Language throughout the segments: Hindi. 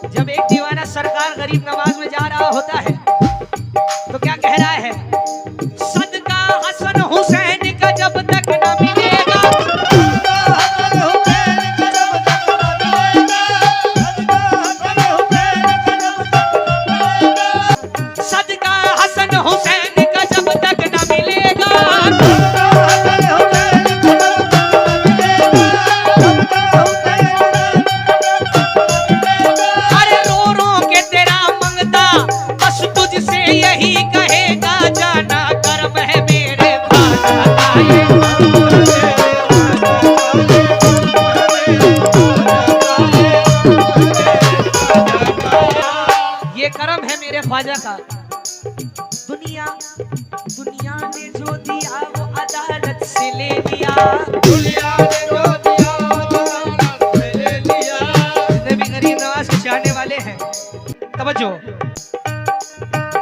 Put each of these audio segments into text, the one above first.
जब एक दीवाना सरकार गरीब नवाज में जा रहा होता है तो क्या कह रहा है? सदका हसन हुसैन का जब तक न मिलेगा, सदका हसन हुसैन का जब तक न मिलेगा, अरे रो रो के तेरा मंगता बस तुझसे यही कहेगा, जाना कर्म है मेरे ख्वाजा का ये कर्म है मेरे ख्वाजा का। दुनिया दुनिया ने जो दिया वो अदालत से ले लिया, दुनिया ने जो दिया अदालत से ले लिया। जितने भी गरीब नवाज के चाहने वाले हैं तवज्जो,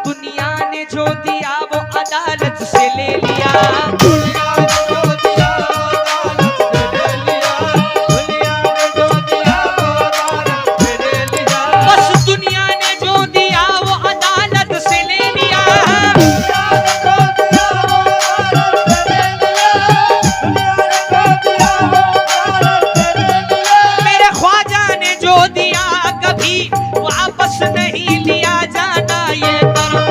दुनिया ने जो दिया वो अदालत से ले लिया, दुनिया ने जो दिया अदालत से ले लिया। दुनिया ने जो दिया अदालत से ले लिया। बस दुनिया ने जो दिया वो अदालत से ले लिया, दुनिया ने जो दिया अदालत से ले लिया। दुनिया ने जो दिया अदालत से ले लिया। मेरे ख्वाजा ने जो दिया कभी वापस नहीं लिया, जाना ये कर्म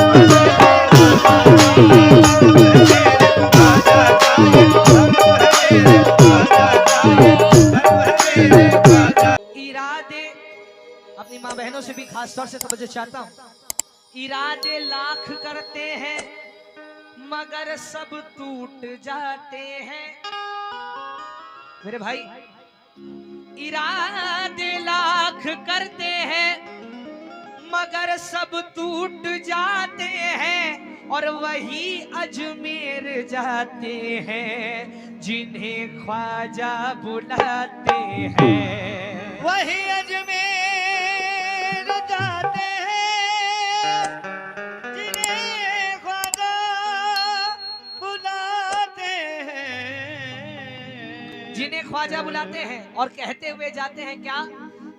इरादे अपनी माँ बहनों से भी खास तौर से तवज्जो चाहता हूँ। इरादे लाख करते हैं मगर सब टूट जाते हैं। मेरे भाई इरादे लाख करते हैं मगर सब टूट जाते हैं, और वही अजमेर जाते हैं जिन्हें ख्वाजा बुलाते हैं। वही अजमेर जाते हैं जिन्हें ख्वाजा बुलाते हैं। जिन्हें ख्वाजा बुलाते हैं और कहते हुए जाते हैं क्या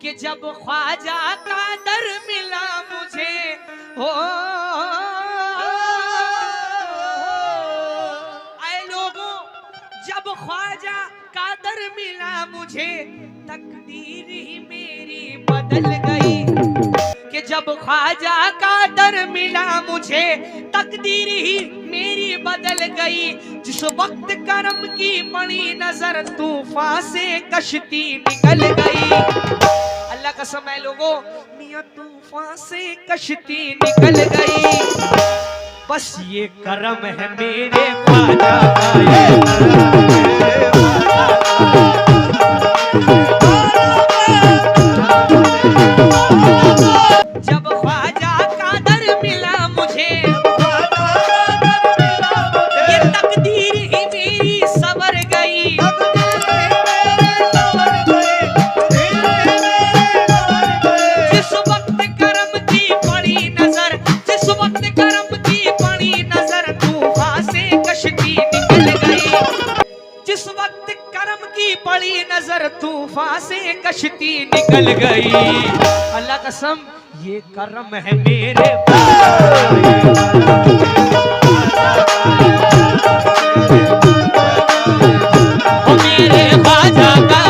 कि जब ख्वाजा का दर मिला मुझे हो, आए लोगों जब ख्वाजा का दर मिला मुझे तकदीर ही मेरी बदल गई, कि जब ख्वाजा का दर मिला मुझे तकदीर ही मेरी बदल गई। जिस वक्त करम की बड़ी नजर तूफान से कश्ती निकल गई। अल्लाह कसम है लोगों, मियां तूफान से कश्ती निकल गई। बस ये करम है मेरे ख्वाजा का, ये जब ख्वाजा का दर मिला मुझे ये तकदीर ही मेरी सवर गई। जिस वक्त करम की बड़ी नजर, जिस वक्त करम की बड़ी नजर तूफान से कश्ती निकल गई। जिस वक्त करम की बड़ी नजर तूफान से कश्ती निकल गई। अल्लाह कसम ये करम है मेरे मेरे ख्वाजा का।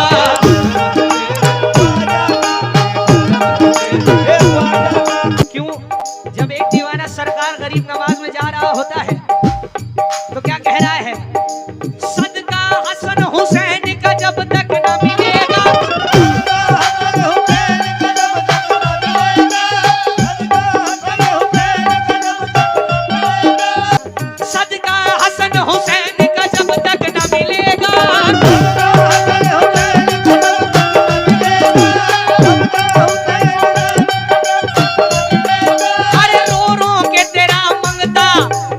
क्यों? जब एक दीवाना सरकार गरीब नवाज में जा रहा होता है तो क्या कह रहा है? सदका हसन हुसैन का जब तक न मिलेगा, सदका हसन हुसैन का जब तक न मिलेगा, अरे रो रो के तेरा मंगता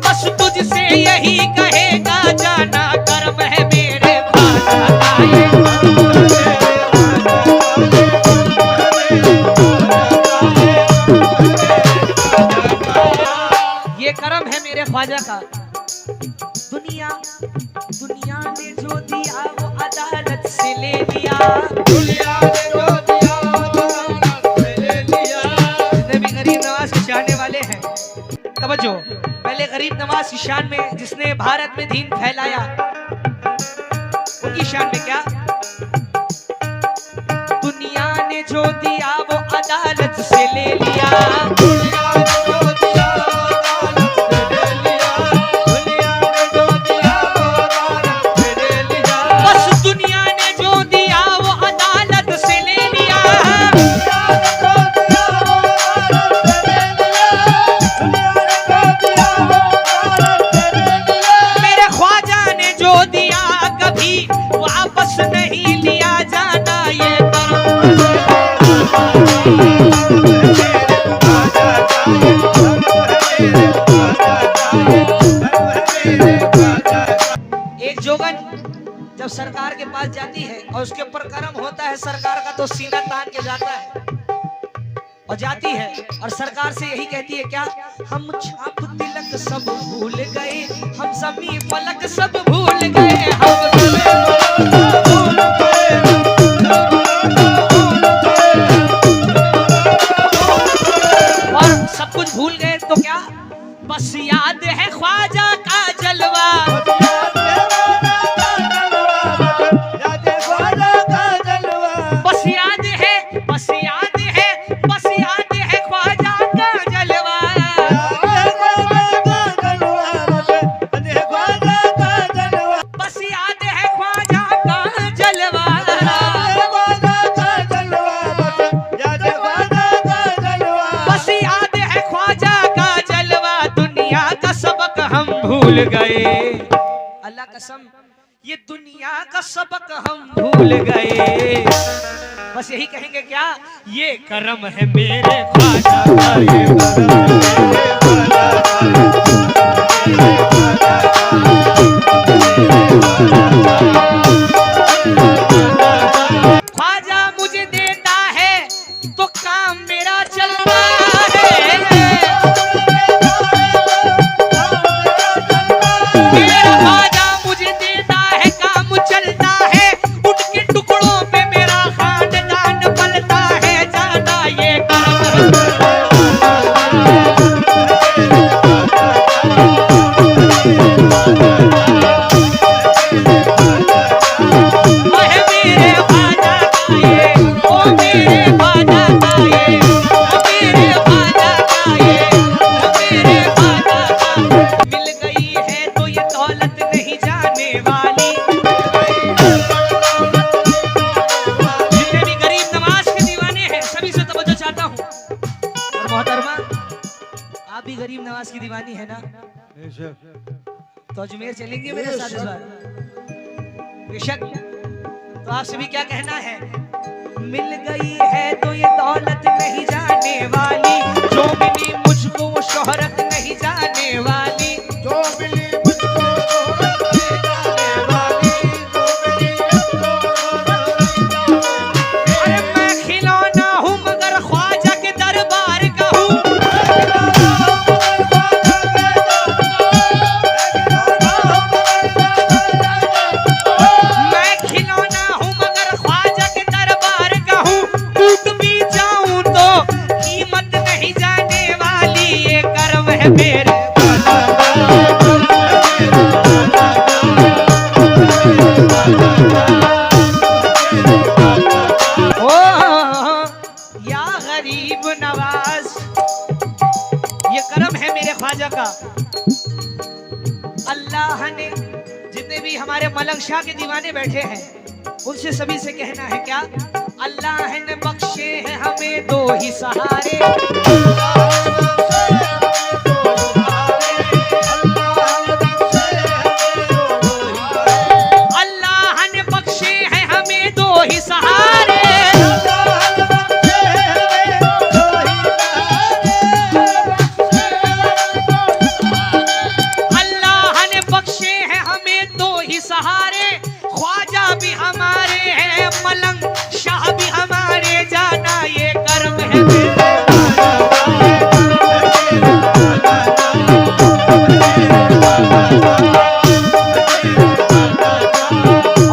बस तुझसे यही कहेगा, जाना कर्म है मेरे ख्वाजा का। ये कर्म है मेरे ख्वाजा का। दुनिया दुनिया ने जो दिया वो अदालत से ले लिया, दुनिया ने जो दिया अदालत से ले लिया। वाले हैं। तवज्जो, पहले गरीब नवाज की शान में, जिसने भारत में दीन फैलाया, उनकी शान में क्या? दुनिया ने जो दिया वो अदालत से ले लिया, दुनिया ने जो दिया वो अदालत से ले लिया, दुनिया ने जो दिया वो अदालत से ले लिया, बस दुनिया ने जो दिया वो अदालत से ले लिया, दुनिया ने जो दिया वो अदालत से ले लिया, दुनिया ने जो दिया वो अदालत से ले लिया, मेरे ख्वाजा ने जो दिया कभी वापस नहीं लिया जाना ये एक जोगन जब सरकार के पास जाती है और उसके ऊपर कर्म होता है सरकार का, तो सीना तान के जाता है और जाती है और सरकार से यही कहती है क्या? हम छाप तिलक सब भूल गए, हम जमी फलक सब भूल गए, हम और सब कुछ भूल गए तो क्या? बस याद है ख्वाजा का जलवा, बस याद है, बस याद है, बस याद है ख्वाजा का जलवा, बस याद है ख्वाजा का जलवा, बस याद है ख्वाजा का जलवा, दुनिया का सबक हम भूल गए। अल्लाह कसम, ये दुनिया का सबक हम भूल गए। बस यही कहेंगे क्या? ये करम है मेरे ख्वाजा का, ये करम है मेरे ख्वाजा का। ख्वाजा मुझे देता है तो काम मेरा चलता है, मेरा ख्वाजा मुझे देता है काम चलता है, उनके टुकड़ों पे मेरा खानदान पलता है, जाना ये करम है मेरे ख्वाजा का ये, ओ मेरे ख्वाजा का ये, ओ मेरे ख्वाजा का ये, ओ मेरे ख्वाजा का। मिल गई है तो ये दौलत नहीं जाने वाली, जितने भी गरीब नवाज के दीवाने हैं सभी से तवज्जो चाहता हूँ। और मोहतरमा, आप भी गरीब नवाज की दीवानी है ना? तो अजमेर चलेंगे मेरे साथ इस बार? बेशक। तो आपसे भी क्या कहना है? मिल गई है तो ये दौलत नहीं जाने वाली, जो मिली मुझको वो शोहरत नहीं जाने वाली, जो मिली मुझको नहीं जाने वाली, जो मिली मुझको नहीं जाने वाली। अरे मैं खिलौना हूँ मगर ख्वाजा के दरबार का हूँ, मैं खिलौना हूँ मगर ख्वाजा के दरबार का हूँ, टूट भी जाऊं तो कीमत नहीं जाने वाली, ये करम है मेरे ओ या गरीब नवाज, ये करम है मेरे ख्वाजा का। अल्लाह ने जितने भी हमारे मलंग शाह के दीवाने बैठे हैं उनसे सभी से कहना है क्या? अल्लाह ने बख्शे हैं हमें दो ही सहारे, अल्लाह ने बख्शे हैं हमें दो ही सहारे, अल्लाह ने बख्शे हैं हमें दो ही सहारे, ख्वाजा भी हमारे हैं मलंग शाह भी हमारे, जाना ये कर्म है मेरे।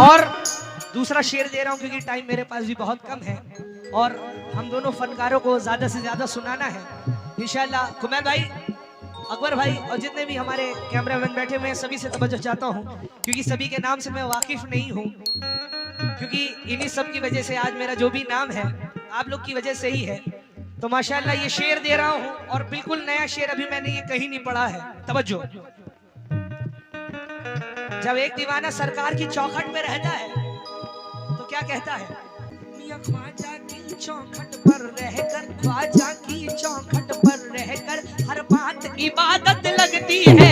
और दूसरा शेर दे रहा हूं क्योंकि टाइम मेरे पास भी बहुत कम है और हम दोनों फनकारों को ज्यादा से ज्यादा सुनाना है। इंशाल्लाह कुमैर भाई, अकबर भाई और जितने भी हमारे कैमरामैन बैठे हुए हैं सभी से तवज्जो चाहता हूँ, क्योंकि सभी के नाम से मैं वाकिफ नहीं हूँ, क्योंकि इन्हीं सब की वजह से आज मेरा जो भी नाम है आप लोग की वजह से ही है। तो माशाल्लाह ये शेर दे रहा हूँ और बिल्कुल नया शेर, अभी मैंने ये कहीं नहीं पढ़ा है। तवज्जो। जब एक दीवाना सरकार की चौखट में रहता है तो क्या कहता है? मियां ख्वाजा की चौखट पर रहकर, ख्वाजा की चौखट पर रहकर हर बात इबादत लगती है,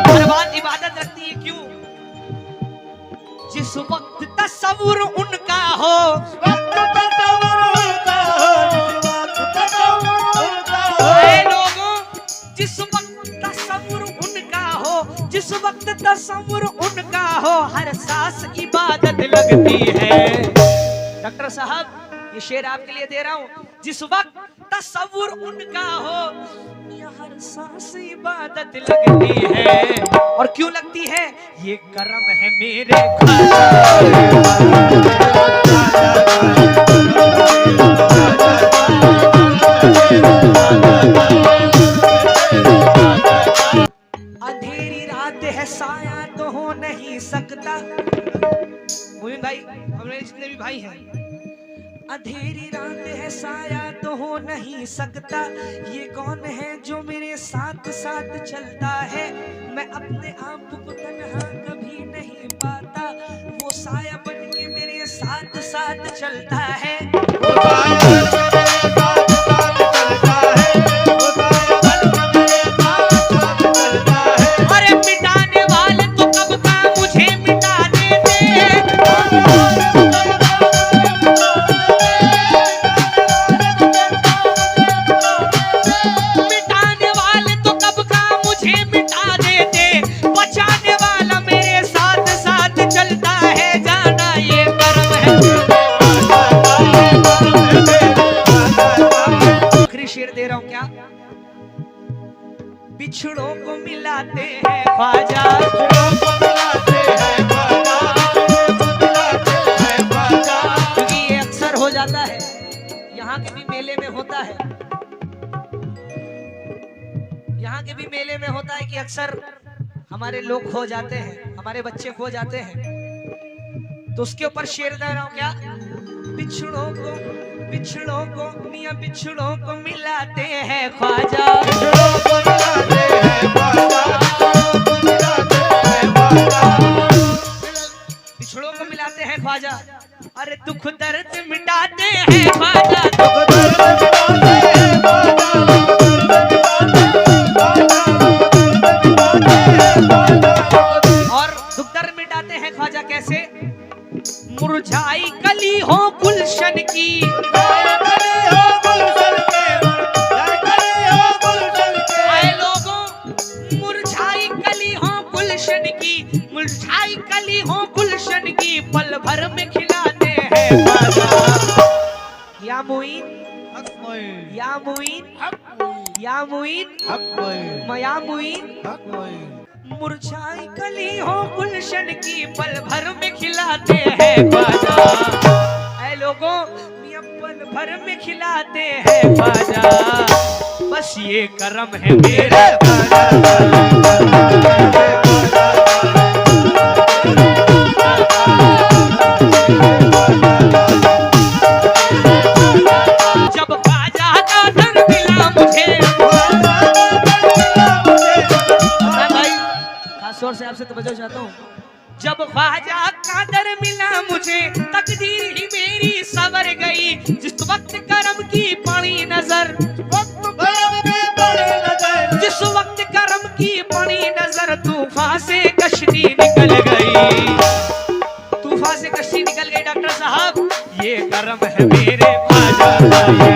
हर बात इबादत लगती है। क्यों? जिस वक्त तस्वुर उनका हो, जिस वक्त तस्वुर उनका हो हर सांस इबादत लगती है। डॉक्टर साहब ये शेर आपके लिए दे रहा हूँ। जिस वक्त तस्वुर उनका हो हर सांस इबादत लगती है। और क्यों लगती है? ये करम है मेरे है, साया तो हो नहीं सकता। मोमिन भाई, हमारे जितने भी भाई हैं, अंधेरी रात है साया तो हो नहीं सकता, ये कौन है जो मेरे साथ साथ चलता है? मैं अपने आप को तन्हा कभी नहीं पाता, वो साया बन के मेरे साथ साथ चलता है। शेर दे रहा हूं क्या? बिछड़ों को मिलाते हैं ख्वाजा, क्योंकि ये अक्सर हो जाता है, यहाँ के भी मेले में होता है, यहाँ के भी मेले में होता है कि अक्सर हमारे लोग खो जाते हैं, हमारे बच्चे खो जाते हैं, तो उसके ऊपर शेर दे रहा हूं क्या? बिछड़ों को मियां बिछड़ों को मिलाते हैं ख्वाजा, बिछड़ों को मिलाते हैं ख्वाजा, अरे दुख दर्द मिटाते हैं ख्वाजा, और दुख दर्द मिटाते हैं ख्वाजा कैसे? मुरझाई कली हो गुलशन की, आए लोगों मुरझाई कली हो गुलशन की, मुरझाई कली हो गुलशन की, पल भर में खिलाते हैं या मुईन, या मुईन, या मुईन, या मुईन, मुरझाई कली हो गुलशन की, पल भर में खिलाते हैं ख्वाजा। ऐ लोगों मियां पल भर में खिलाते हैं ख्वाजा, बस ये करम है मेरे जब ख्वाजा का दर मिला मुझे। जोर से आपसे तवज्जो चाहता हूँ। जब ख्वाजा का दर मिला मुझे, तकदीर ही मेरी सवर गई, जिस वक्त करम की पड़ी नजर, जिस वक्त करम की पड़ी नजर, तूफान से कश्ती निकल गई, तूफान से कश्ती निकल गई। डॉक्टर साहब ये करम है मेरे ख्वाजा।